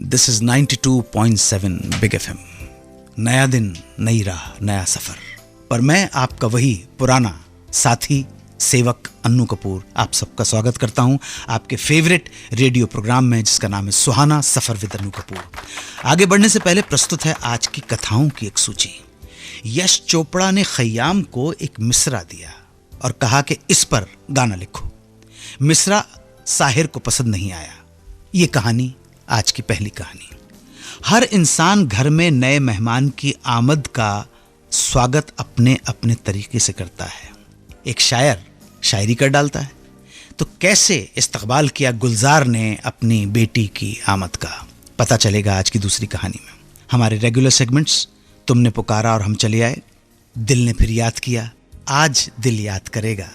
This is 92.7 big FM. नया दिन, नई राह, नया सफर। पर मैं आपका वही पुराना साथी सेवक अन्नू कपूर आप सबका स्वागत करता हूं आपके फेवरेट रेडियो प्रोग्राम में, जिसका नाम है सुहाना सफर विद अन्नू कपूर। आगे बढ़ने से पहले प्रस्तुत है आज की कथाओं की एक सूची। यश चोपड़ा ने खय्याम को एक मिसरा दिया और कहा कि इस पर गाना लिखो। मिसरा साहिर को पसंद नहीं आया। ये कहानी आज की पहली कहानी। हर इंसान घर में नए मेहमान की आमद का स्वागत अपने अपने तरीके से करता है। एक शायर शायरी कर डालता है, तो कैसे इस्तकबाल किया गुलजार ने अपनी बेटी की आमद का, पता चलेगा आज की दूसरी कहानी में। हमारे रेगुलर सेगमेंट्स तुमने पुकारा और हम चले आए, दिल ने फिर याद किया, आज दिल याद करेगा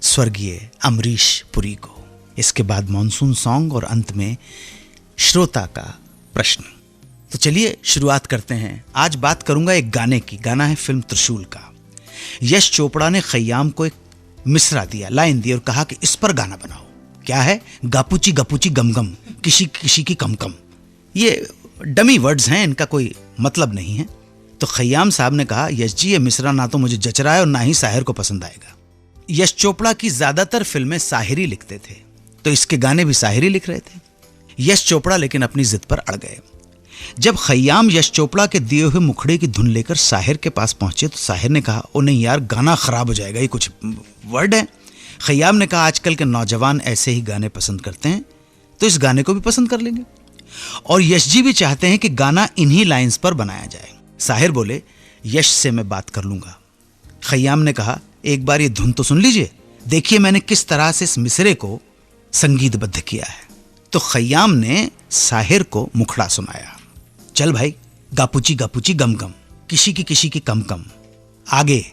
स्वर्गीय अमरीश पुरी को। इसके बाद मॉनसून सॉन्ग और अंत में श्रोता का प्रश्न। तो चलिए शुरुआत करते हैं। आज बात करूंगा एक गाने की। गाना है फिल्म त्रिशूल का। यश चोपड़ा ने खय्याम को एक मिसरा दिया, लाइन दी और कहा कि इस पर गाना बनाओ। क्या है? गापूची गपूची गम गम, किसी किसी की कम कम। ये डमी वर्ड्स हैं, इनका कोई मतलब नहीं है। तो खय्याम साहब ने कहा, यश जी ये मिसरा ना तो मुझे जच रहा है और ना ही साहिर को पसंद आएगा। यश चोपड़ा की ज्यादातर फिल्में साहिर ही लिखते थे, तो इसके गाने भी साहिर ही लिख रहे थे। यश चोपड़ा लेकिन अपनी जिद पर अड़ गए। जब खय्याम यश चोपड़ा के दिए हुए मुखड़े की धुन लेकर साहिर के पास पहुंचे तो साहिर ने कहा, ओ नहीं यार, गाना खराब हो जाएगा, ये कुछ वर्ड है। खय्याम ने कहा, आजकल के नौजवान ऐसे ही गाने पसंद करते हैं, तो इस गाने को भी पसंद कर लेंगे। और यश जी भी चाहते हैं कि गाना इन्हीं लाइंस पर बनाया जाए। साहिर बोले, यश से मैं बात कर लूंगा। खय्याम ने कहा, एक बार ये धुन तो सुन लीजिए, देखिए मैंने किस तरह से इस मिसरे को संगीतबद्ध किया है। तो खय्याम ने साहिर को मुखड़ा सुनाया। चल भाई, गापूची गापूची गम गम, किसी की कम कम। आगे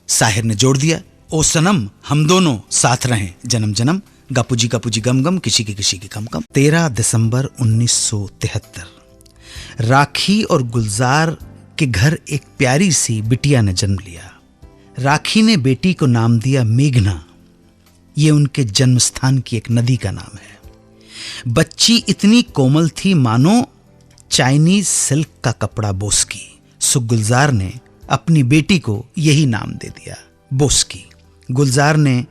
साहिर ने जोड़ दिया, ओ सनम हम दोनों साथ रहें जन्म जन्म, गापूजी गापूजी गम गम, किसी की कम कम। 13 दिसंबर 1973 राखी और गुलजार के घर एक प्यारी सी बिटिया ने जन्म लिया। राखी ने बेटी को नाम दिया मेघना। ये उनके जन्म स्थान की एक नदी का नाम है। बच्ची इतनी कोमल थी मानो चाइनीज सिल्क का कपड़ा बोस्की। सो गुलजार ने अपनी बेटी को यही नाम दे दिया, बोस्की। गुलजार ने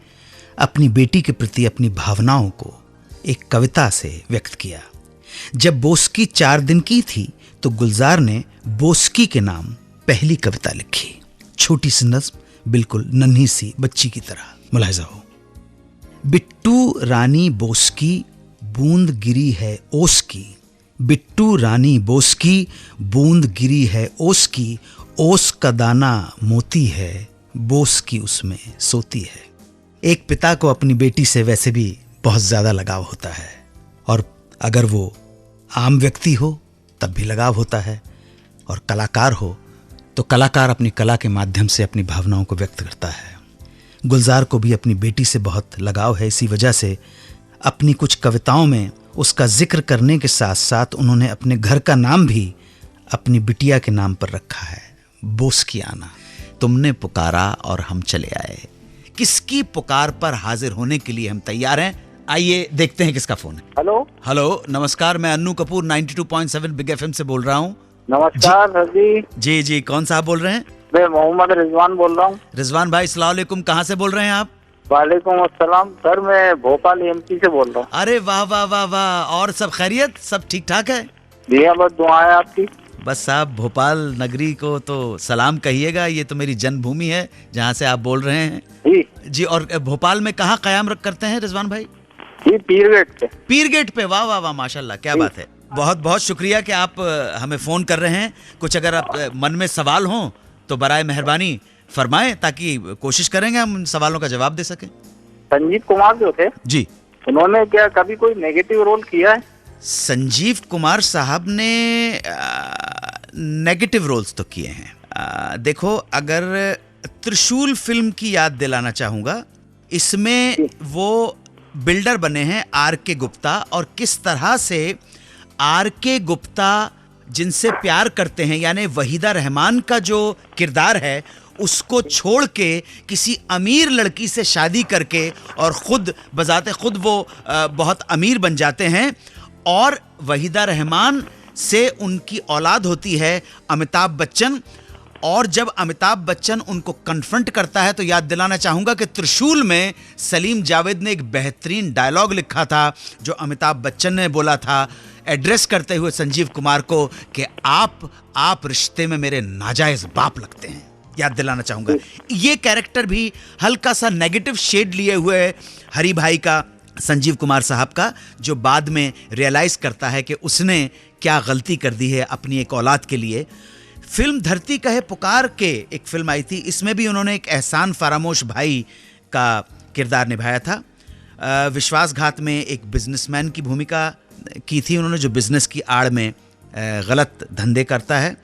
अपनी बेटी के प्रति अपनी भावनाओं को एक कविता से व्यक्त किया। जब बोस्की 4 दिन की थी तो गुलजार ने बोस्की के नाम पहली कविता लिखी। छोटी सी नज्म, बिल्कुल नन्ही सी बच्ची की तरह। मुलाहिजा हो। बिट्टू रानी बोस्की बूंद गिरी है ओस की, बिट्टू रानी बोस्की बूंद गिरी है ओस की, ओस का दाना मोती है, बोस की उसमें सोती है। एक पिता को अपनी बेटी से वैसे भी बहुत ज्यादा लगाव होता है, और अगर वो आम व्यक्ति हो तब भी लगाव होता है, और कलाकार हो तो कलाकार अपनी कला के माध्यम से अपनी भावनाओं को व्यक्त करता है। गुलजार को भी अपनी बेटी से बहुत लगाव है। इसी वजह से अपनी कुछ कविताओं में उसका जिक्र करने के साथ साथ उन्होंने अपने घर का नाम भी अपनी बिटिया के नाम पर रखा है, बोस्कियाना। तुमने पुकारा और हम चले आए। किसकी पुकार पर हाजिर होने के लिए हम तैयार हैं? आइए देखते हैं किसका फोन है। हेलो हेलो, नमस्कार, मैं अन्नू कपूर 92.7 बिग एफएम से बोल रहा हूँ। नमस्कार सर जी। जी, कौन साहब बोल रहे हैं? मैं मोहम्मद रिजवान बोल रहा हूँ। रिजवान भाई, अस्सलाम वालेकुम। कहाँ से बोल रहे हैं आप? वालेकुम अस्सलाम सर, मैं भोपाल एमपी से बोल रहा हूँ। अरे वाह वाह वाह वाह, और सब खैरियत, सब ठीक ठाक है? जी हाँ, बस दुआएं आपकी। बस साहब, भोपाल नगरी को तो सलाम कहिएगा, ये तो मेरी जन्मभूमि है जहाँ से आप बोल रहे हैं। जी, और भोपाल में कहाँ क़याम करते हैं रिजवान भाई? जी, पीर गेट पे। पीर गेट पे, वाह वाह वाह, माशाल्लाह, क्या बात है। बहुत बहुत शुक्रिया कि आप हमें फ़ोन कर रहे हैं। कुछ अगर आप मन में सवाल हों तो बराए मेहरबानी फरमाएं, ताकि कोशिश करेंगे हम उन सवालों का जवाब दे सकें। संजीव कुमार जो थे जी, उन्होंने क्या कभी कोई नेगेटिव रोल किया है? संजीव कुमार साहब ने नेगेटिव रोल्स तो किए हैं। देखो, अगर त्रिशूल फिल्म की याद दिलाना चाहूँगा, इसमें वो बिल्डर बने हैं आर के गुप्ता, और किस तरह से आर के गुप्ता जिनसे प्यार करते हैं, यानी वहीदा रहमान का जो किरदार है, उसको छोड़ के किसी अमीर लड़की से शादी करके और खुद बजाते खुद वो बहुत अमीर बन जाते हैं, और वहीदा रहमान से उनकी औलाद होती है अमिताभ बच्चन। और जब अमिताभ बच्चन उनको कन्फ्रंट करता है तो याद दिलाना चाहूंगा कि त्रिशूल में सलीम जावेद ने एक बेहतरीन डायलॉग लिखा था जो अमिताभ बच्चन ने बोला था एड्रेस करते हुए संजीव कुमार को कि आप रिश्ते में मेरे नाजायज बाप लगते हैं। याद दिलाना चाहूंगा ये कैरेक्टर भी हल्का सा नेगेटिव शेड लिए हुए है हरी भाई का, संजीव कुमार साहब का, जो बाद में रियलाइज करता है कि उसने क्या गलती कर दी है अपनी एक औलाद के लिए। फिल्म धरती कहे पुकार के एक फिल्म आई थी, इसमें भी उन्होंने एक एहसान फरामोश भाई का किरदार निभाया था। विश्वासघात में एक बिजनेसमैन की भूमिका की थी उन्होंने, जो बिजनेस की आड़ में गलत धंधे करता है।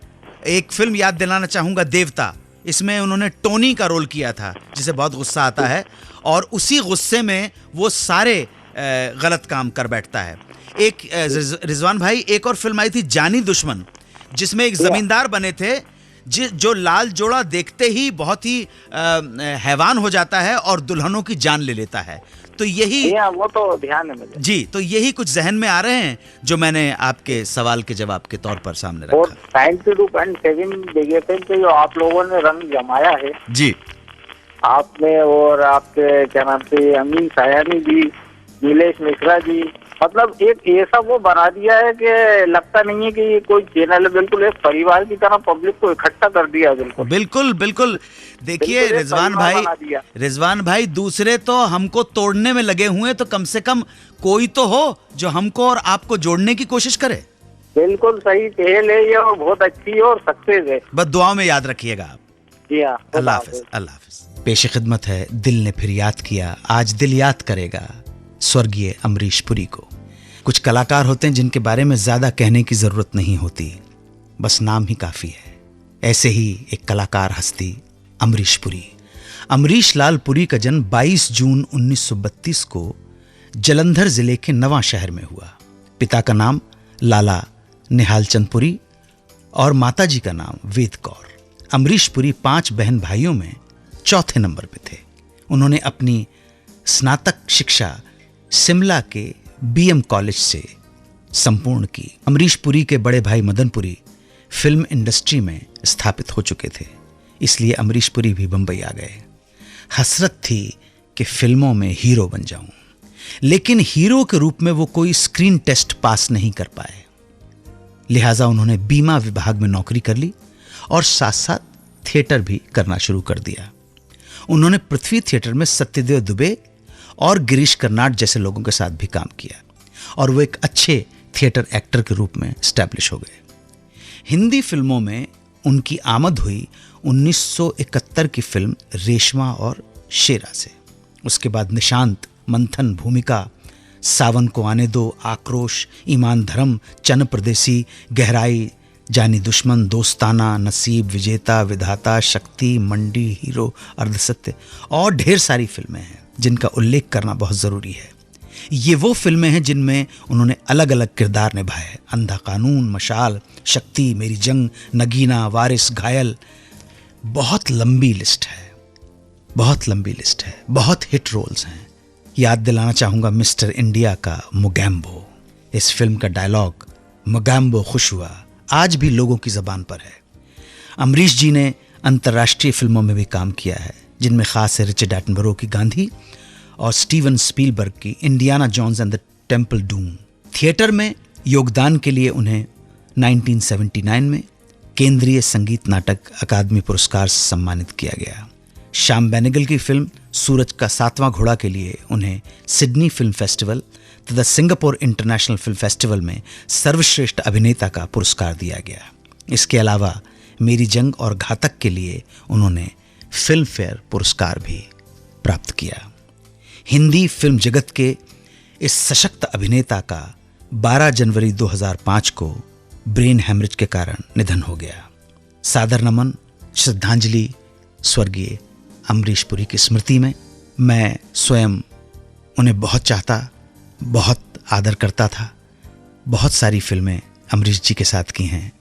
एक फिल्म याद दिलाना चाहूँगा देवता, इसमें उन्होंने टोनी का रोल किया था जिसे बहुत गुस्सा आता है और उसी गुस्से में वो सारे गलत काम कर बैठता है। एक रिजवान भाई एक और फिल्म आई थी जानी दुश्मन, जिसमें एक जमींदार बने थे जो लाल जोड़ा देखते ही बहुत ही हैवान हो जाता है और दुल्हनों की जान ले लेता है। तो यही वो तो ध्यान है मुझे जी, तो यही कुछ जहन में आ रहे हैं जो मैंने आपके सवाल के जवाब के तौर पर सामने रखा। और 92.7 बिग पे जो आप लोगों ने रंग जमाया है जी, आपने और आपके क्या नाम से अमीन सायानी जी, नीलेश मिश्रा जी, मतलब एक ऐसा वो बना दिया है कि लगता नहीं है कि ये कोई चैनल है, बिल्कुल एक परिवार की तरह पब्लिक को इकट्ठा कर दिया। बिल्कुल बिल्कुल देखिए रिजवान भाई दूसरे तो हमको तोड़ने में लगे हुए, तो कम से कम कोई तो हो जो हमको और आपको जोड़ने की कोशिश करे। बिल्कुल सही पहल है ये और बहुत अच्छी है और सक्सेस है। बस दुआओं में याद रखिएगा आप। जी हाँ, अल्लाह हाफिज। अल्लाह हाफिज। पेश खिदमत है दिल ने फिर याद किया, आज दिल याद करेगा स्वर्गीय अमरीश पुरी को। कुछ कलाकार होते हैं जिनके बारे में ज्यादा कहने की जरूरत नहीं होती, बस नाम ही काफी है। ऐसे ही एक कलाकार हस्ती अमरीश पुरी। अमरीश लाल पुरी का जन्म 22 जून 1932 को जलंधर जिले के नवां शहर में हुआ। पिता का नाम लाला निहाल चंद पुरी और माताजी का नाम वेद कौर। अमरीश पुरी 5 बहन भाइयों में चौथे नंबर पे थे। उन्होंने अपनी स्नातक शिक्षा शिमला के बीएम कॉलेज से संपूर्ण की। अमरीश पुरी के बड़े भाई मदन पुरी फिल्म इंडस्ट्री में स्थापित हो चुके थे, इसलिए अमरीश पुरी भी बंबई आ गए। हसरत थी कि फिल्मों में हीरो बन जाऊं, लेकिन हीरो के रूप में वो कोई स्क्रीन टेस्ट पास नहीं कर पाए। लिहाजा उन्होंने बीमा विभाग में नौकरी कर ली और साथ साथ थिएटर भी करना शुरू कर दिया। उन्होंने पृथ्वी थिएटर में सत्यदेव दुबे और गिरीश कर्नाड जैसे लोगों के साथ भी काम किया और वो एक अच्छे थिएटर एक्टर के रूप में स्टैब्लिश हो गए। हिंदी फिल्मों में उनकी आमद हुई 1971 की फिल्म रेशमा और शेरा से। उसके बाद निशांत, मंथन, भूमिका, सावन को आने दो, आक्रोश, ईमान धर्म, चन्न प्रदेसी, गहराई, जानी दुश्मन, दोस्ताना, नसीब, विजेता, विधाता, शक्ति, मंडी, हीरो, अर्धसत्य और ढेर सारी फिल्में हैं जिनका उल्लेख करना बहुत ज़रूरी है। ये वो फिल्में हैं जिनमें उन्होंने अलग अलग किरदार निभाए। अंधा कानून, मशाल, शक्ति, मेरी जंग, नगीना, वारिस, घायल। बहुत लंबी लिस्ट है, बहुत लंबी लिस्ट है, बहुत हिट रोल्स हैं। याद दिलाना चाहूँगा मिस्टर इंडिया का मुगैम्बो। इस फिल्म का डायलॉग मुगैम्बो खुश हुआ आज भी लोगों की ज़बान पर है। अमरीश जी ने अंतर्राष्ट्रीय फिल्मों में भी काम किया है, जिनमें खास है रिचर्ड एटनबरो की गांधी और स्टीवन स्पीलबर्ग की Indiana Jones and the Temple Doom. Theatre में योगदान के लिए उन्हें 1979 में केंद्रीय संगीत नाटक अकादमी पुरस्कार से सम्मानित किया गया। श्याम बेनेगल की फिल्म सूरज का 7वां घोड़ा के लिए उन्हें सिडनी फिल्म फेस्टिवल तथा सिंगापुर इंटरनेशनल फिल्म फेस्टिवल में सर्वश्रेष्ठ अभिनेता का पुरस्कार दिया गया। इसके अलावा मेरी जंग और घातक के लिए उन्होंने फिल्म फेयर पुरस्कार भी प्राप्त किया। हिंदी फिल्म जगत के इस सशक्त अभिनेता का 12 जनवरी 2005 को ब्रेन हैमरेज के कारण निधन हो गया। सादर नमन, श्रद्धांजलि स्वर्गीय अमरीश पुरी की स्मृति में। मैं स्वयं उन्हें बहुत चाहता, बहुत आदर करता था। बहुत सारी फिल्में अमरीश जी के साथ की हैं।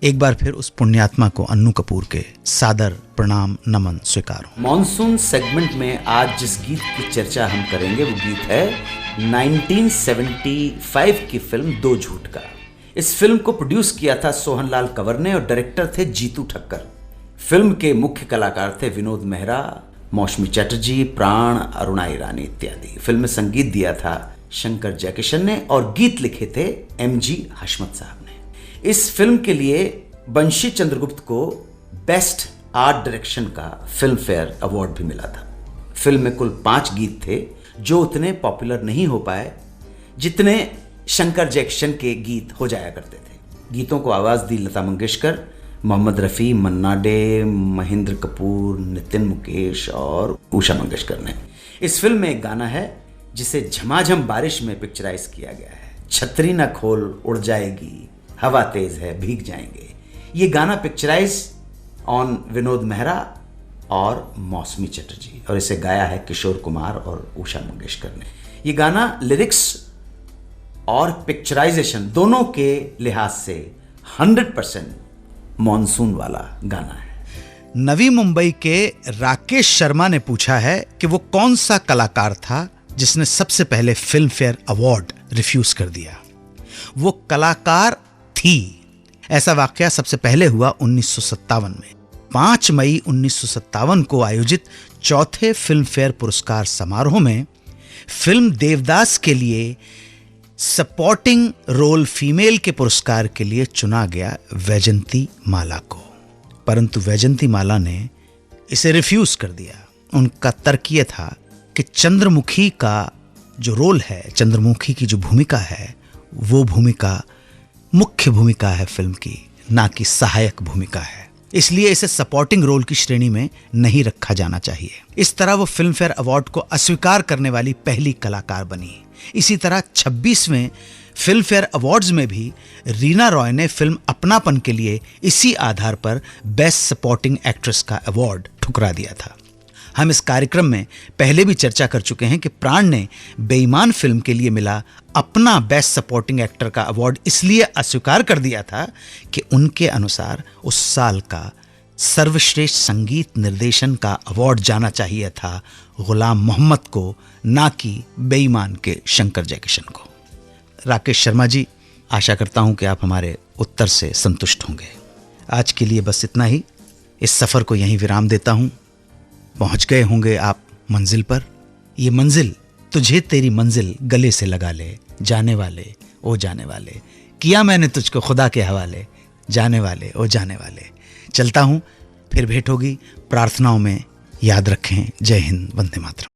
एक बार फिर उस पुण्यात्मा को अन्नू कपूर के सादर प्रणाम नमन स्वीकार हो। मॉनसून सेगमेंट में आज जिस गीत की चर्चा हम करेंगे वो गीत है 1975 की फिल्म दो झूठ का। इस फिल्म को प्रोड्यूस किया था सोहनलाल कंवर ने और डायरेक्टर थे जीतू ठक्कर। फिल्म के मुख्य कलाकार थे विनोद मेहरा, मौसमी चटर्जी, प्राण, अरुणा ईरानी इत्यादि। फिल्म में संगीत दिया था शंकर जयकिशन ने और गीत लिखे थे MG हशमत साहब ने। इस फिल्म के लिए बंशी चंद्रगुप्त को बेस्ट आर्ट डायरेक्शन का फिल्म फेयर अवार्ड भी मिला था। फिल्म में कुल 5 गीत थे जो उतने पॉपुलर नहीं हो पाए जितने शंकर जयकिशन के गीत हो जाया करते थे। गीतों को आवाज दी लता मंगेशकर, मोहम्मद रफ़ी, मन्ना डे, महेंद्र कपूर, नितिन मुकेश और उषा मंगेशकर ने। इस फिल्म में एक गाना है जिसे झमाझम बारिश में पिक्चराइज किया गया है। छतरी न खोल उड़ जाएगी, हवा तेज है भीग जाएंगे। ये गाना पिक्चराइज ऑन विनोद मेहरा और मौसमी चटर्जी और इसे गाया है किशोर कुमार और उषा मंगेशकर ने। ये गाना लिरिक्स और पिक्चराइजेशन दोनों के लिहाज से 100% मॉनसून वाला गाना है। नवी मुंबई के राकेश शर्मा ने पूछा है कि वो कौन सा कलाकार था जिसने सबसे पहले फिल्म फेयर अवार्ड रिफ्यूज कर दिया। वो कलाकार थी। ऐसा वाकया सबसे पहले हुआ 1957 में। 5 मई 1957 को आयोजित चौथे फिल्म फेयर पुरस्कार समारोह में फिल्म देवदास के लिए सपोर्टिंग रोल फीमेल के पुरस्कार के लिए चुना गया वैजंती माला को, परंतु वैजंती माला ने इसे रिफ्यूज कर दिया। उनका तर्क यह था कि चंद्रमुखी का जो रोल है, चंद्रमुखी की जो भूमिका है, वो भूमिका मुख्य भूमिका है फिल्म की, ना कि सहायक भूमिका है, इसलिए इसे सपोर्टिंग रोल की श्रेणी में नहीं रखा जाना चाहिए। इस तरह वो फिल्म फेयर अवार्ड को अस्वीकार करने वाली पहली कलाकार बनी। इसी तरह 26वें फिल्म फेयर अवार्ड्स में भी रीना रॉय ने फिल्म अपनापन के लिए इसी आधार पर बेस्ट सपोर्टिंग एक्ट्रेस का अवार्ड ठुकरा दिया था। हम इस कार्यक्रम में पहले भी चर्चा कर चुके हैं कि प्राण ने बेईमान फिल्म के लिए मिला अपना बेस्ट सपोर्टिंग एक्टर का अवार्ड इसलिए अस्वीकार कर दिया था कि उनके अनुसार उस साल का सर्वश्रेष्ठ संगीत निर्देशन का अवार्ड जाना चाहिए था गुलाम मोहम्मद को, ना कि बेईमान के शंकर जयकिशन को। राकेश शर्मा जी, आशा करता हूं कि आप हमारे उत्तर से संतुष्ट होंगे। आज के लिए बस इतना ही। इस सफ़र को यहीं विराम देता हूं। पहुंच गए होंगे आप मंजिल पर। ये मंजिल तुझे तेरी मंजिल गले से लगा ले, जाने वाले ओ जाने वाले, किया मैंने तुझको खुदा के हवाले, जाने वाले ओ जाने वाले। चलता हूं, फिर भेंट होगी। प्रार्थनाओं में याद रखें। जय हिंद, वंदे मातरम।